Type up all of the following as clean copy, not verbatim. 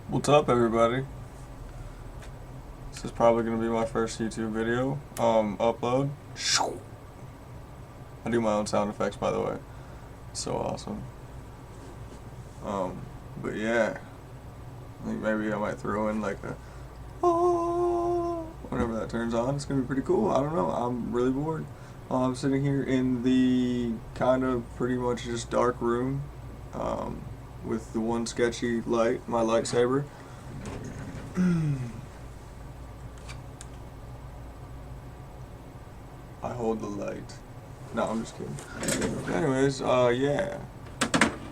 What's up, everybody? This is probably going to be my first YouTube video upload. I do my own sound effects, by the way. It's so awesome. But yeah, I think maybe I might throw in like a whenever that turns on. It's going to be pretty cool. I don't know. I'm really bored. I'm sitting here in the kind of pretty much just dark room with the one sketchy light, my lightsaber. I hold the light. No, I'm just kidding. Anyways, yeah.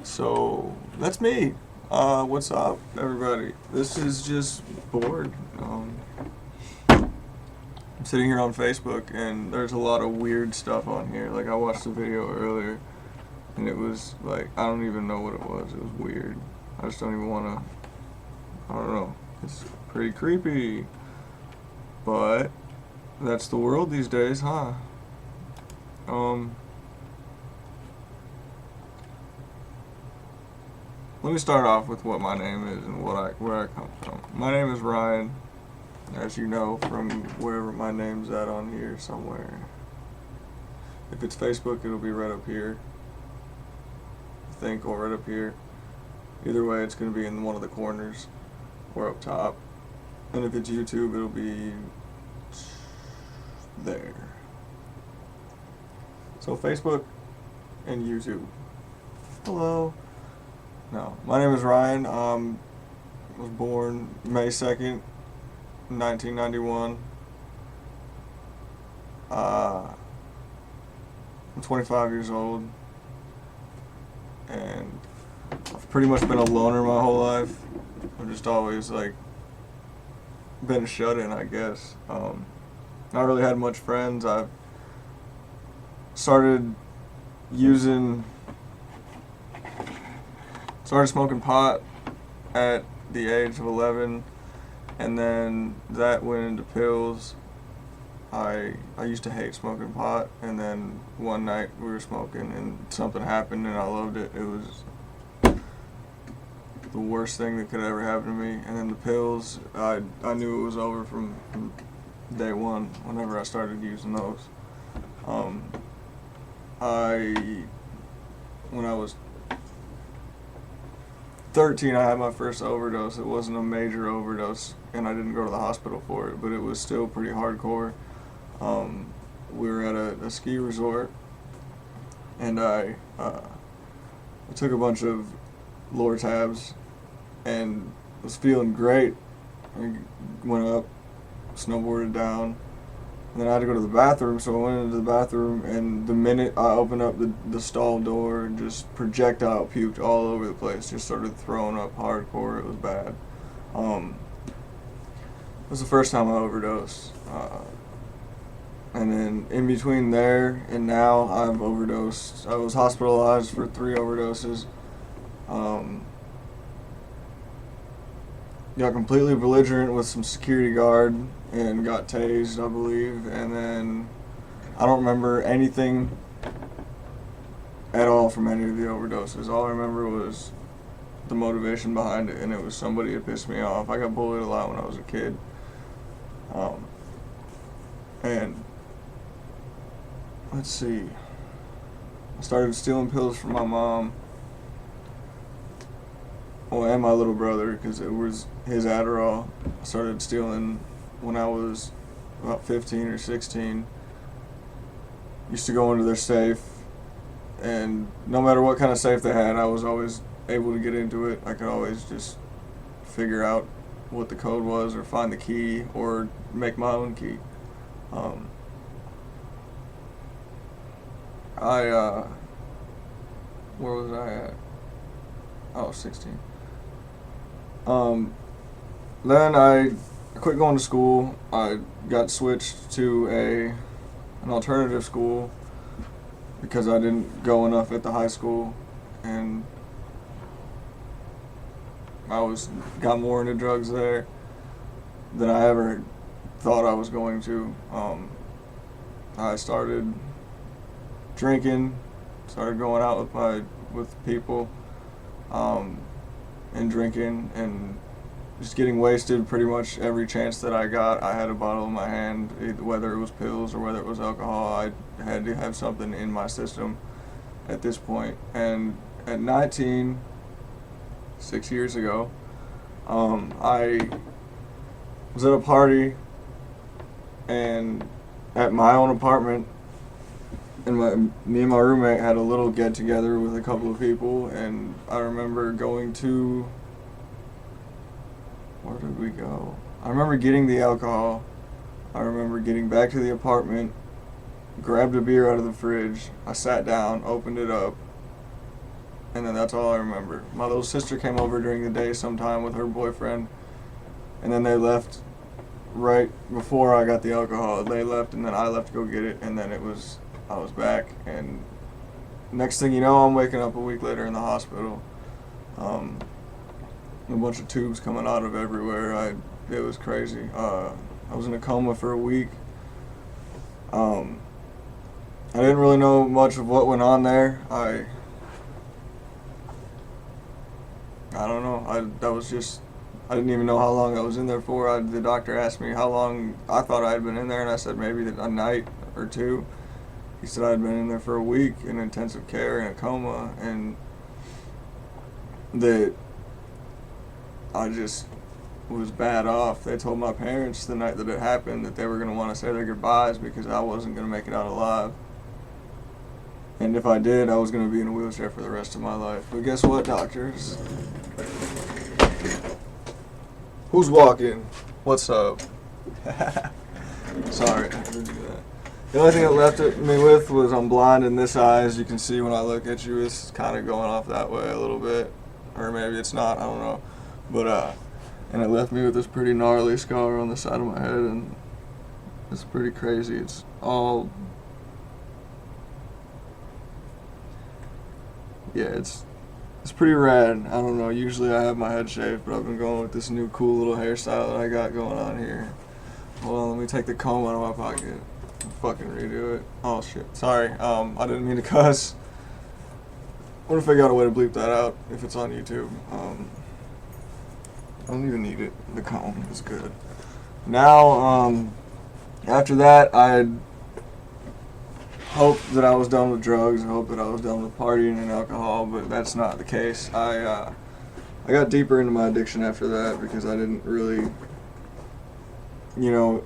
So, that's me. What's up, everybody? This is just bored. I'm sitting here on Facebook, and there's a lot of weird stuff on here. Like, I watched a video earlier, and it was, like, I don't even know what it was. It was weird. I just don't even want to, I don't know. It's pretty creepy. But that's the world these days, huh? Let me start off with what my name is and where I come from. My name is Ryan, as you know from wherever my name's at on here somewhere. If it's Facebook, it'll be right up here, I think, or right up here. Either way, it's going to be in one of the corners or up top. And if it's YouTube, it'll be there. So Facebook and YouTube. Hello. No, my name is Ryan. I was born May 2nd, 1991. I'm 25 years old, and I've pretty much been a loner my whole life. I've just always like been a shut-in, I guess. Not really had much friends. I've started smoking pot at the age of 11, and then that went into pills. I used to hate smoking pot, and then one night we were smoking and something happened and I loved it. It was the worst thing that could ever happen to me. And then the pills, I knew it was over from day one whenever I started using those. When I was 13, I had my first overdose. It wasn't a major overdose, and I didn't go to the hospital for it, but it was still pretty hardcore. We were at a ski resort, and I took a bunch of Lortabs and was feeling great. I went up, snowboarded down, and then I had to go to the bathroom, so I went into the bathroom, and the minute I opened up the stall door, just projectile puked all over the place, just started throwing up hardcore. It was bad. It was the first time I overdosed. And then in between there and now, I've overdosed. I was hospitalized for 3 overdoses. Got completely belligerent with some security guard and got tased, I believe. And then I don't remember anything at all from any of the overdoses. All I remember was the motivation behind it, and it was somebody that pissed me off. I got bullied a lot when I was a kid. And let's see. I started stealing pills from my mom. Well, and my little brother, because it was his Adderall. I started stealing when I was about 15 or 16. Used to go into their safe, and no matter what kind of safe they had, I was always able to get into it. I could always just figure out what the code was, or find the key, or make my own key. Where was I at? Oh, 16. Then I quit going to school. I got switched to an alternative school because I didn't go enough at the high school, and got more into drugs there than I ever thought I was going to. I started drinking, started going out with people, and drinking, and just getting wasted pretty much every chance that I got. I had a bottle in my hand, whether it was pills or whether it was alcohol. I had to have something in my system at this point. And at 19, 6 years ago, I was at a party and at my own apartment, and me and my roommate had a little get together with a couple of people, and I remember going to, where did we go? I remember getting the alcohol. I remember getting back to the apartment, grabbed a beer out of the fridge. I sat down, opened it up, and then that's all I remember. My little sister came over during the day sometime with her boyfriend, and then they left right before I got the alcohol. They left, and then I left to go get it, and then I was back, and next thing you know, I'm waking up a week later in the hospital. A bunch of tubes coming out of everywhere. It was crazy. I was in a coma for a week. I didn't really know much of what went on there. I don't know. I didn't even know how long I was in there for. The doctor asked me how long I thought I had been in there, and I said maybe a night or two. He said I had been in there for a week in intensive care in a coma, and that I just was bad off. They told my parents the night that it happened that they were going to want to say their goodbyes because I wasn't going to make it out alive. And if I did, I was going to be in a wheelchair for the rest of my life. But guess what, doctors? Who's walking? What's up? Sorry, I didn't do that. The only thing it left me with was I'm blind in this eye. As you can see when I look at you, it's kind of going off that way a little bit. Or maybe it's not, I don't know. But, and it left me with this pretty gnarly scar on the side of my head, and it's pretty crazy. It's all, yeah, it's pretty rad. I don't know, usually I have my head shaved, but I've been going with this new cool little hairstyle that I got going on here. Hold on, let me take the comb out of my pocket and fucking redo it. Oh shit, sorry, I didn't mean to cuss. What if I got a way to bleep that out if it's on YouTube? I don't even need it. The comb is good. Now, after that, I hoped that I was done with drugs. I hoped that I was done with partying and alcohol, but that's not the case. I got deeper into my addiction after that because I didn't really,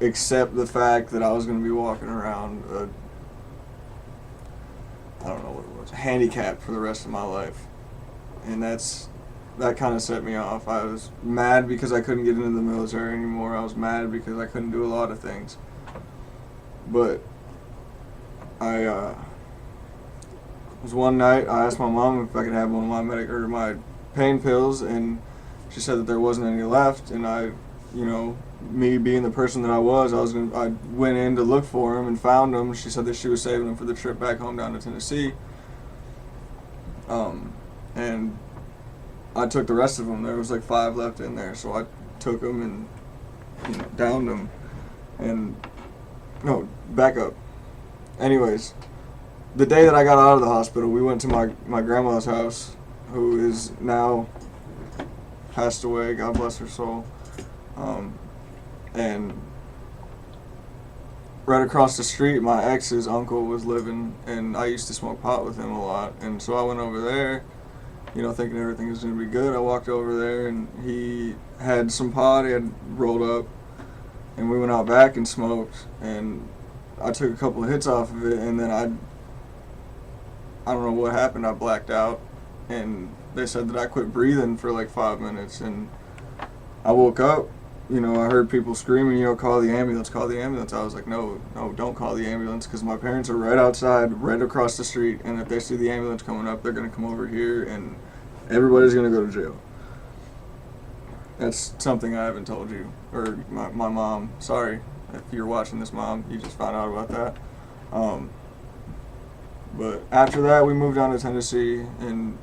accept the fact that I was going to be walking around, I don't know what it was, handicapped for the rest of my life. And that kind of set me off. I was mad because I couldn't get into the military anymore. I was mad because I couldn't do a lot of things. But was one night I asked my mom if I could have one of my pain pills, and she said that there wasn't any left. And me being the person that I went in to look for them and found them. She said that she was saving them for the trip back home down to Tennessee. And I took the rest of them. There was like 5 left in there, so I took them and downed them. And no, back up. Anyways, the day that I got out of the hospital, we went to my grandma's house, who is now passed away. God bless her soul. And right across the street, my ex's uncle was living, and I used to smoke pot with him a lot. And so I went over there, thinking everything was going to be good. I walked over there, and he had some pot he had rolled up, and we went out back and smoked. And I took a couple of hits off of it, and then I don't know what happened. I blacked out, and they said that I quit breathing for like 5 minutes, and I woke up. I heard people screaming, call the ambulance, call the ambulance. I was like, no, don't call the ambulance, because my parents are right outside, right across the street, and if they see the ambulance coming up, they're going to come over here, and everybody's going to go to jail. That's something I haven't told you, or my mom. Sorry if you're watching this, Mom, you just found out about that. But after that, we moved down to Tennessee, and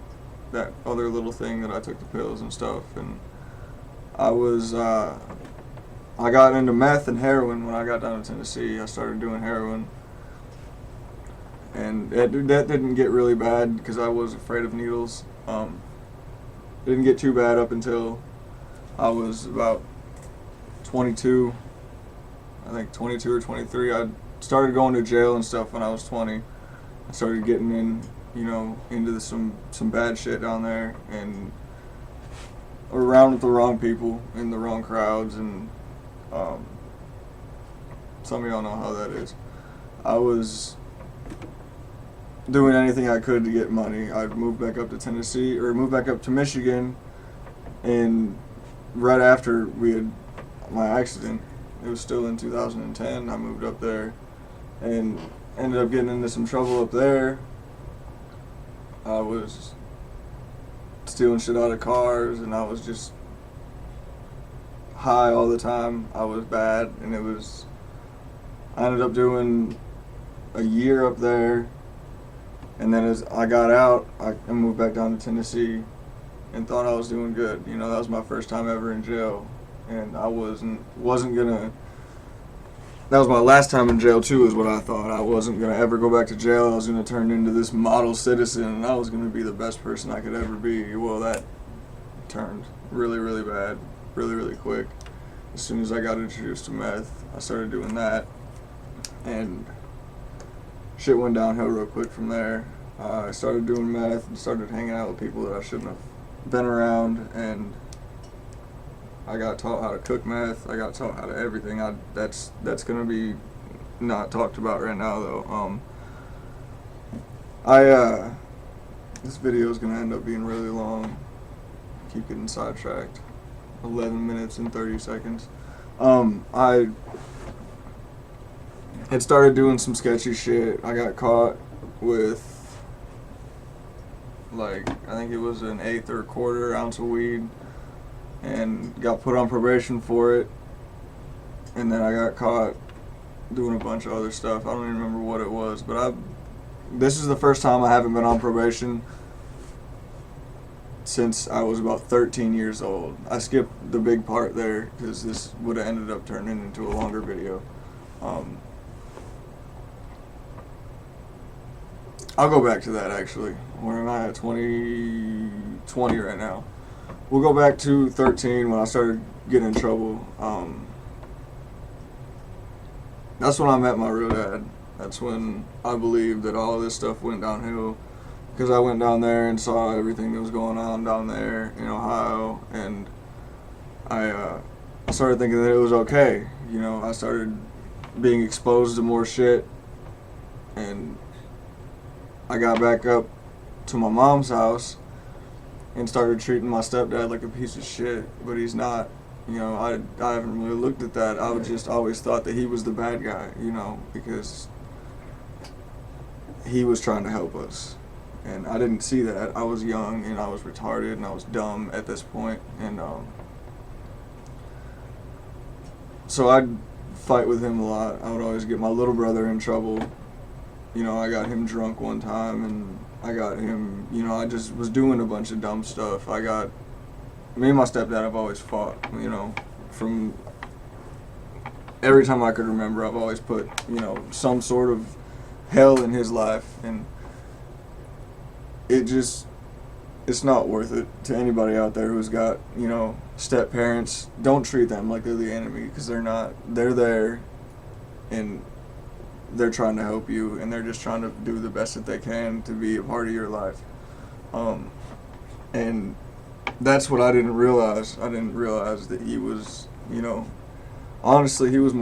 that other little thing that I took the pills and stuff, and I got into meth and heroin when I got down to Tennessee. I started doing heroin, and that didn't get really bad because I was afraid of needles. It didn't get too bad up until I was about 22, I think 22 or 23. I started going to jail and stuff when I was 20. I started getting in, into some bad shit down there, and around with the wrong people in the wrong crowds, and some of y'all know how that is. I was doing anything I could to get money. I'd moved back up to Tennessee, or moved back up to Michigan, and right after we had my accident, it was still in 2010, I moved up there and ended up getting into some trouble up there. I was stealing shit out of cars, and I was just high all the time. I was bad, and I ended up doing a year up there, and then as I got out, I moved back down to Tennessee and thought I was doing good. That was my first time ever in jail, and I wasn't gonna. That was my last time in jail too, is what I thought. I wasn't gonna ever go back to jail. I was gonna turn into this model citizen, and I was gonna be the best person I could ever be. Well, that turned really, really bad, really, really quick. As soon as I got introduced to meth, I started doing that, and shit went downhill real quick from there. I started doing meth and started hanging out with people that I shouldn't have been around, and I got taught how to cook meth. I got taught how to everything. That's gonna be not talked about right now though. This video is gonna end up being really long. Keep getting sidetracked. 11 minutes and 30 seconds. I had started doing some sketchy shit. I got caught with, I think it was an eighth or a quarter ounce of weed, and got put on probation for it. And then I got caught doing a bunch of other stuff. I don't even remember what it was, but this is the first time I haven't been on probation since I was about 13 years old. I skipped the big part there because this would have ended up turning into a longer video. I'll go back to that actually. Where am I at? 20 right now. We'll go back to 13 when I started getting in trouble. That's when I met my real dad. That's when I believed that all of this stuff went downhill, because I went down there and saw everything that was going on down there in Ohio, and I started thinking that it was okay. I started being exposed to more shit, and I got back up to my mom's house and started treating my stepdad like a piece of shit, but he's not. I haven't really looked at that. I just always thought that he was the bad guy, because he was trying to help us. And I didn't see that. I was young, and I was retarded, and I was dumb at this point. And so I'd fight with him a lot. I would always get my little brother in trouble. I got him drunk one time, and I got him, I just was doing a bunch of dumb stuff. Me and my stepdad have always fought, from every time I could remember. I've always put, some sort of hell in his life, and it's not worth it to anybody out there who's got, step parents. Don't treat them like they're the enemy, because they're not. They're there, and they're trying to help you, and they're just trying to do the best that they can to be a part of your life. And that's what I didn't realize. I didn't realize that he was, honestly, he was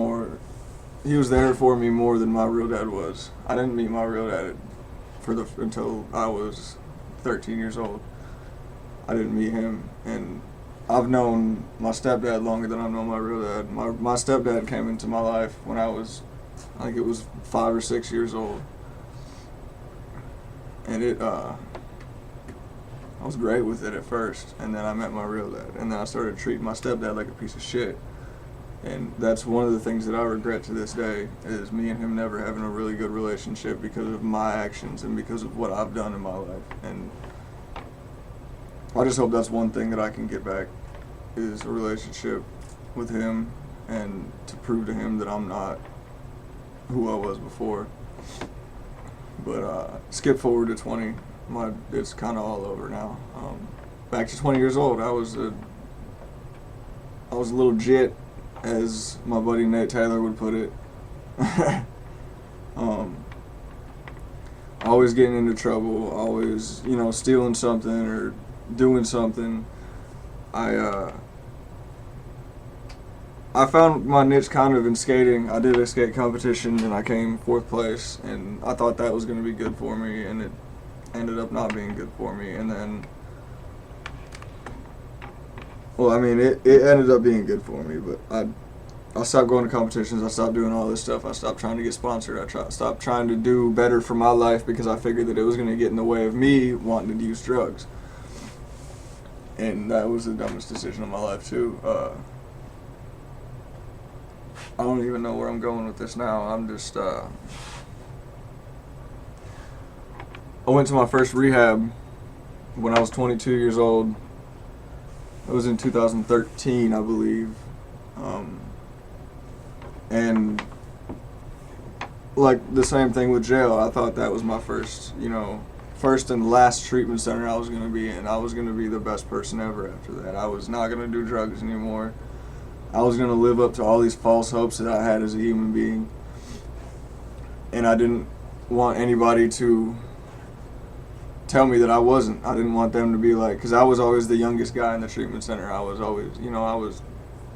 there for me more than my real dad was. I didn't meet my real dad until I was 13 years old. I didn't meet him, and I've known my stepdad longer than I've known my real dad. My stepdad came into my life when I think it was 5 or 6 years old, and I was great with it at first, and then I met my real dad, and then I started treating my stepdad like a piece of shit. And that's one of the things that I regret to this day, is me and him never having a really good relationship because of my actions and because of what I've done in my life. And I just hope that's one thing that I can get back, is a relationship with him, and to prove to him that I'm not who I was before. But skip forward to 20. It's kind of all over now. Back to 20 years old, I was I was a little jit, as my buddy Nate Taylor would put it. Always getting into trouble, always, stealing something or doing something. I found my niche kind of in skating. I did a skate competition and I came 4th place, and I thought that was going to be good for me, and it ended up not being good for me. And then, it ended up being good for me, but I stopped going to competitions. I stopped doing all this stuff. I stopped trying to get sponsored. I stopped trying to do better for my life because I figured that it was going to get in the way of me wanting to use drugs. And that was the dumbest decision of my life, too. I don't even know where I'm going with this now. I'm just, I went to my first rehab when I was 22 years old. It was in 2013, I believe. And like the same thing with jail, I thought that was my first and last treatment center I was going to be in. I was going to be the best person ever after that. I was not going to do drugs anymore. I was going to live up to all these false hopes that I had as a human being. And I didn't want anybody to tell me that I wasn't. I didn't want them to be like, because I was always the youngest guy in the treatment center. I was always, I was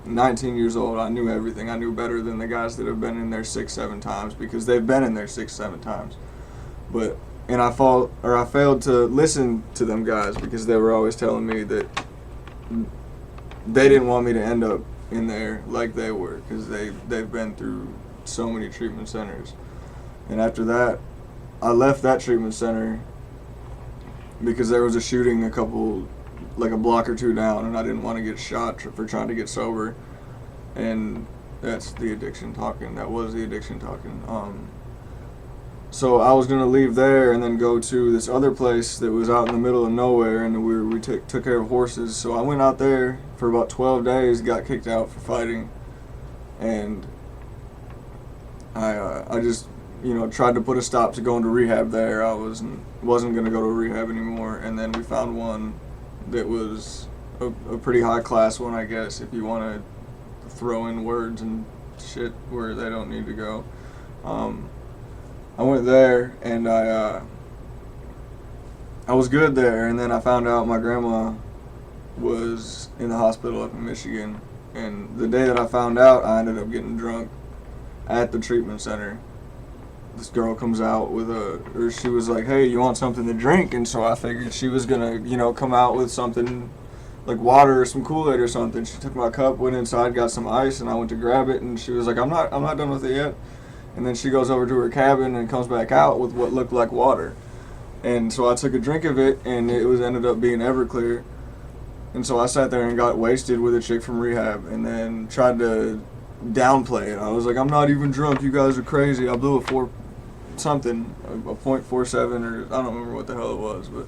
19 years old. I knew everything. I knew better than the guys that have been in there 6-7 times, because they've been in there 6-7 times. And I failed to listen to them guys because they were always telling me that they didn't want me to end up in there like they were, because they've been through so many treatment centers. And after that, I left that treatment center because there was a shooting a block or 2 down, and I didn't want to get shot for trying to get sober. And that's the addiction talking. That was the addiction talking. So I was going to leave there and then go to this other place that was out in the middle of nowhere, and we took care of horses. So I went out there for about 12 days, got kicked out for fighting, and I just tried to put a stop to going to rehab there. I wasn't going to go to rehab anymore, and then we found one that was a pretty high class one, I guess, if you want to throw in words and shit where they don't need to go. I went there, and I was good there, and then I found out my grandma was in the hospital up in Michigan, and the day that I found out, I ended up getting drunk at the treatment center. This girl comes out she was like, "Hey, you want something to drink?" And so I figured she was gonna, come out with something like water or some Kool-Aid or something. She took my cup, went inside, got some ice, and I went to grab it, and she was like, I'm not done with it yet." And then she goes over to her cabin and comes back out with what looked like water. And so I took a drink of it, and it ended up being Everclear. And so I sat there and got wasted with a chick from rehab, and then tried to downplay it. I was like, "I'm not even drunk. You guys are crazy. I blew a 0.47, or I don't remember what the hell it was." But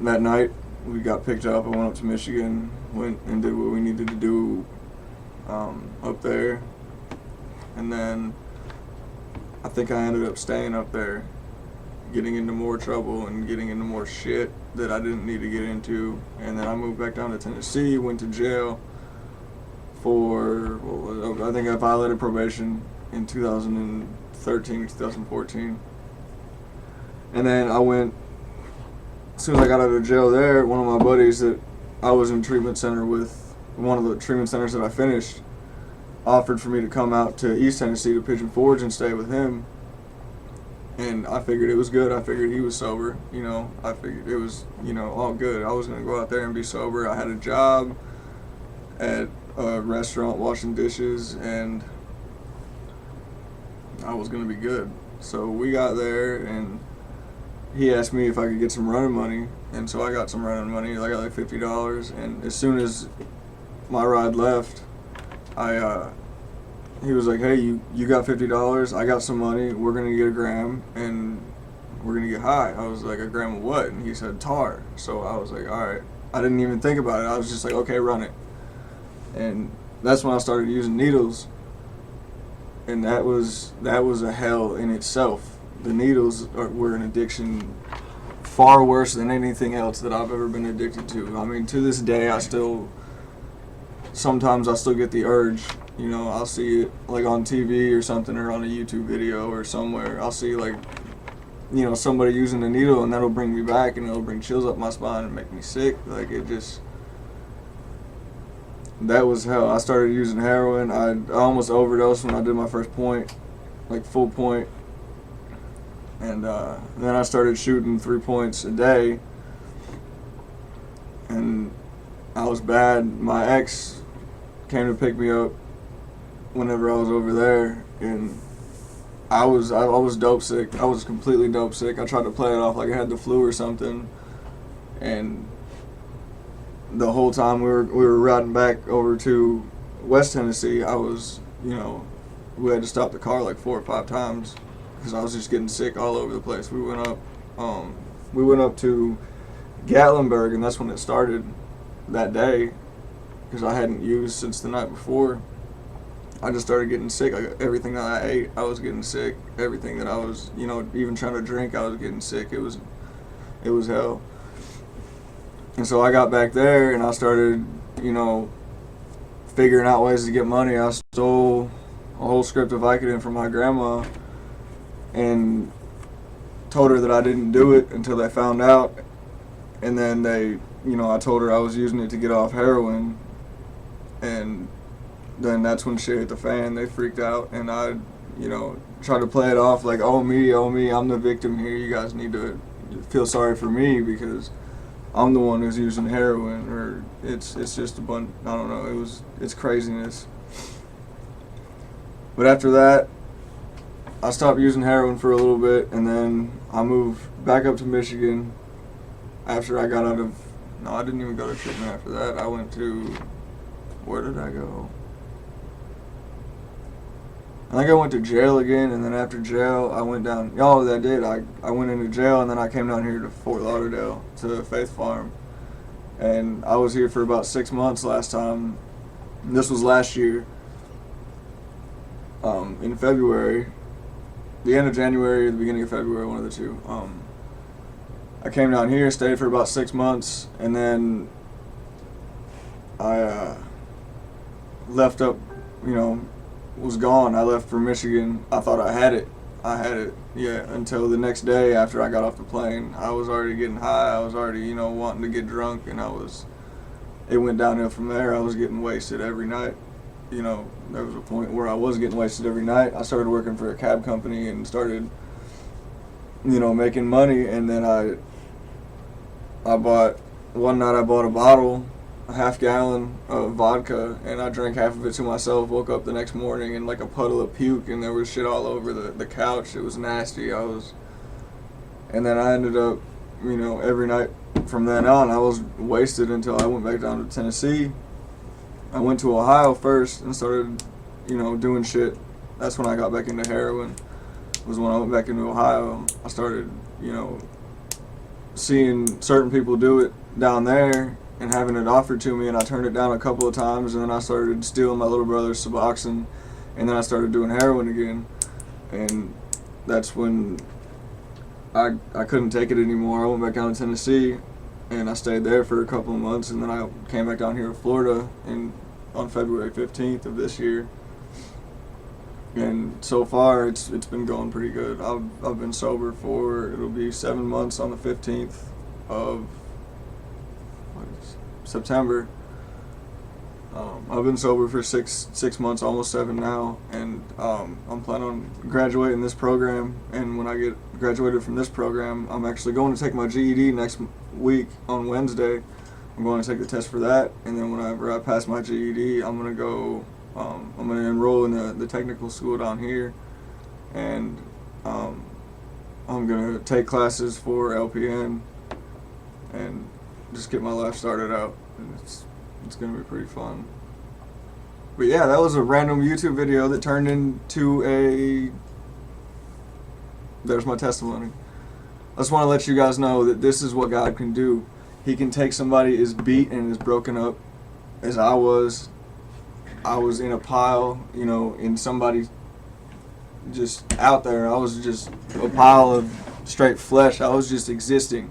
that night we got picked up. I went up to Michigan, went and did what we needed to do up there. And then I think I ended up staying up there, getting into more trouble and getting into more shit that I didn't need to get into. And then I moved back down to Tennessee, went to jail I think I violated probation in 2013, 2014. And then as soon as I got out of jail there, one of my buddies that I was in treatment center with, one of the treatment centers that I finished, offered for me to come out to East Tennessee to Pigeon Forge and stay with him. And I figured it was good. I figured he was sober. I figured it was, all good. I was going to go out there and be sober. I had a job at a restaurant washing dishes, and I was going to be good. So we got there, and he asked me if I could get some running money. And so I got some running money. I got like $50. And as soon as my ride left, he was like, "Hey, you got $50, I got some money, we're going to get a gram, and we're going to get high." I was like, "A gram of what?" And he said, "Tar." So I was like, all right. I didn't even think about it. I was just like, okay, run it. And that's when I started using needles. And that was a hell in itself. The needles were an addiction far worse than anything else that I've ever been addicted to. I mean, to this day, I still sometimes I still get the urge. You know, I'll see it like on TV or something, or on a YouTube video or somewhere. I'll see like, you know, somebody using a needle, and that'll bring me back, and it'll bring chills up my spine and make me sick. Like, it just, that was hell. I started using heroin. I almost overdosed when I did my first point, like full point. And then I started shooting 3 points a day, and I was bad. My ex came to pick me up whenever I was over there, and I was dope sick. I was completely dope sick. I tried to play it off like I had the flu or something, and the whole time we were riding back over to West Tennessee, I was, you know, we had to stop the car like 4 or 5 times because I was just getting sick all over the place. We went up to Gatlinburg, and that's when it started that day, because I hadn't used since the night before. I just started getting sick. Like, everything that I ate, I was getting sick. Everything that I was, you know, even trying to drink, I was getting sick. It was hell. And so I got back there, and I started, you know, figuring out ways to get money. I stole a whole script of Vicodin from my grandma and told her that I didn't do it until they found out. And then I told her I was using it to get off heroin. And then that's when shit hit the fan. They freaked out, and I, you know, tried to play it off like, oh me, I'm the victim here. You guys need to feel sorry for me because I'm the one who's using heroin, or it's just a bunch, I don't know, it's craziness. But after that, I stopped using heroin for a little bit, and then I moved back up to Michigan after I got out of, no, I didn't even go to treatment after that. I went to, where did I go? I think I went to jail again, and then after jail, I went down. I did. I went into jail, and then I came down here to Fort Lauderdale to Faith Farm, and I was here for about 6 months last time. This was last year, in February, the end of January or the beginning of February, one of the two. I came down here, stayed for about 6 months, and then I left up, you know, was gone. I left for Michigan. I thought I had it, yeah, until the next day after I got off the plane. I was already getting high. I was already, you know, wanting to get drunk, and it went downhill from there. I was getting wasted every night. You know, there was a point where I was getting wasted every night. I started working for a cab company and started, you know, making money, and then one night I bought a bottle, a half-gallon of vodka, and I drank half of it to myself. Woke up the next morning in like a puddle of puke, and there was shit all over the couch. It was nasty. And then I ended up, you know, every night from then on, I was wasted until I went back down to Tennessee. I went to Ohio first and started, you know, doing shit. That's when I got back into heroin, was when I went back into Ohio. I started, you know, seeing certain people do it down there and having it offered to me, and I turned it down a couple of times, and then I started stealing my little brother's Suboxone, and then I started doing heroin again, and that's when I couldn't take it anymore. I went back down to Tennessee, and I stayed there for a couple of months, and then I came back down here to Florida on February 15th of this year. And so far, it's been going pretty good. I've been sober for, it'll be 7 months on the 15th of September. I've been sober for six months, almost 7 now, and I'm planning on graduating this program. And when I get graduated from this program, I'm actually going to take my GED next week on Wednesday. I'm going to take the test for that, and then whenever I pass my GED, I'm going to go. I'm going to enroll in the technical school down here, and I'm going to take classes for LPN and just get my life started out. And it's going to be pretty fun. But yeah, that was a random YouTube video that turned into there's my testimony. I just want to let you guys know that this is what God can do. He can take somebody as beat and as broken up as I was. I was in a pile, you know, in somebody just out there. I was just a pile of straight flesh. I was just existing.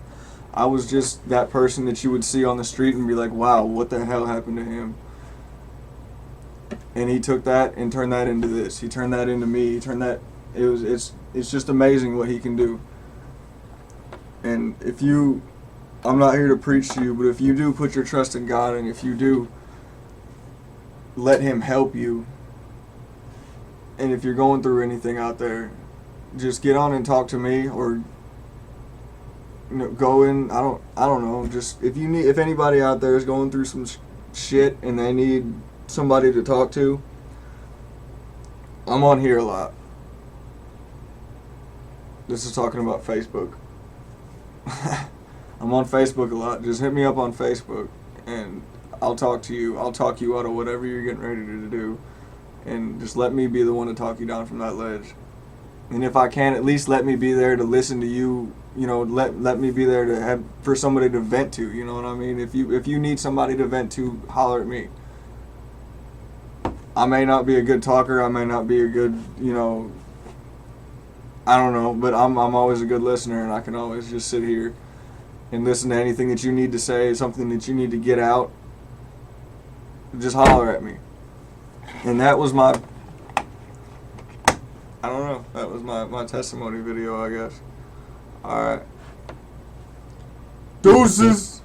I was just that person that you would see on the street and be like, wow, what the hell happened to him? and he took that and turned that into this. He turned that into me. He turned that. It's just amazing what he can do. And if you, I'm not here to preach to you, but if you do put your trust in God, and if you do let Him help you, and if you're going through anything out there, just get on and talk to me, or go in. I don't know. Just if anybody out there is going through some shit and they need somebody to talk to, I'm on here a lot. This is talking about Facebook. I'm on Facebook a lot. Just hit me up on Facebook, and I'll talk to you. I'll talk you out of whatever you're getting ready to do, and just let me be the one to talk you down from that ledge. And if I can, at least let me be there to listen to you. Let me be there to have for somebody to vent to. You know what I mean? If you need somebody to vent to, holler at me. I may not be a good talker. I may not be a good, I don't know, but I'm always a good listener, and I can always just sit here and listen to anything that you need to say, something that you need to get out. Just holler at me. And that was my, I don't know, that was my testimony video, I guess. Alright. Deuces!